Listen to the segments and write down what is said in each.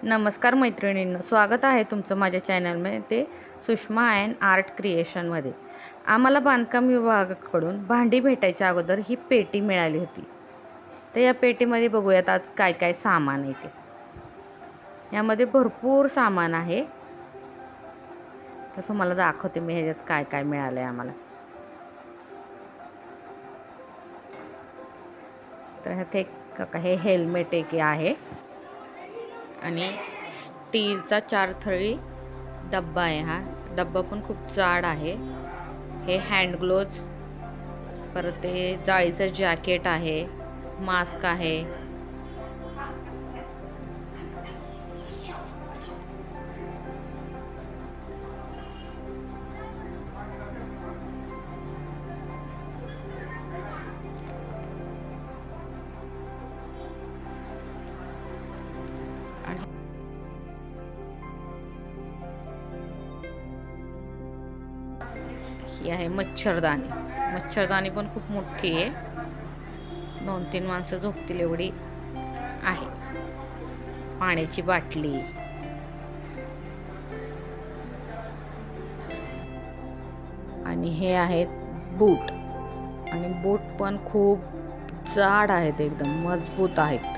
नमस्कार मैत्रिणींनो, स्वागत आहे तुमचं माझ्या चॅनलमध्ये ते सुषमा अँड आर्ट क्रिएशनमध्ये। आम्हाला बांधकाम विभागाकडून भांडी भेटायच्या अगोदर ही पेटी मिळाली होती। तर या पेटीमध्ये बघूयात आज काय काय सामान आहे ते। यामध्ये भरपूर सामान आहे, तर तुम्हाला दाखवते मी ह्याच्यात काय काय मिळालं आहे आम्हाला। तर ह्यात एक हे हेल्मेट एक आहे आणि स्टीलचा 4 थळी डब्बा आहे। हा डब्बा पण खूप जाड आहे। हे हँड ग्लोव्ज, परत ते जाळीचं जॅकेट आहे, मास्क आहे, ही आहे मच्छरदाणी। मच्छरदाणी पण खूप मोठी आहे, 2-3 माणसं झोपतील एवढी आहे। पाण्याची बाटली, आणि हे आहेत बूट, आणि बूट पण खूप जाड आहेत, एकदम मजबूत आहेत।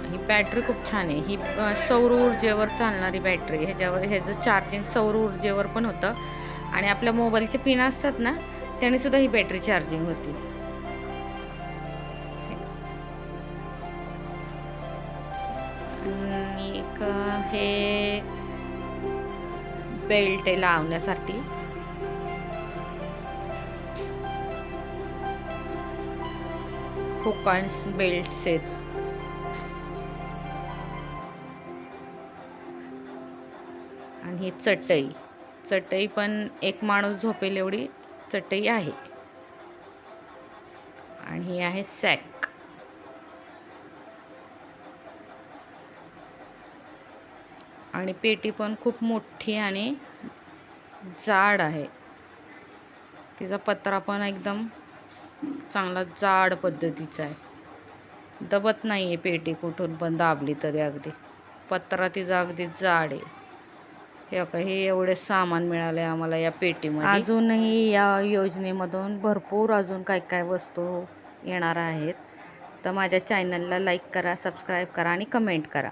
ही बॅटरी खूप छान आहे। ही सौर ऊर्जेवर चालणारी बॅटरी। ह्याच्यावर ह्याचं चार्जिंग सौर ऊर्जेवर पण होतं, आणि आपल्या मोबाईलचे पिन असतात ना, त्याने सुद्धा ही बॅटरी चार्जिंग होती। आणि एक हे बेल्ट आहे लावण्यासाठी। हुक अँड बेल्ट्स आहेत। आणि ही चटई पण एक माणूस झोपेल एवढी चटई आहे। आणि ही आहे सॅक। आणि पेटी पण खूप मोठी आणि जाड आहे। तिचा पत्रा पण एकदम चांगला जाड पद्धतीचा आहे, दबत नाही आहे पेटी कुठून पण दाबली तरी। अगदी पत्रा तिचा अगदी जाड आहे। हे एवढे सामान मिळाले आम्हाला या पेटीमध्ये। अजूनही या योजनेमधून भरपूर अजून काय काय वस्तू येणार आहेत। तर माझ्या चॅनलला लाईक करा, सबस्क्राईब करा आणि कमेंट करा।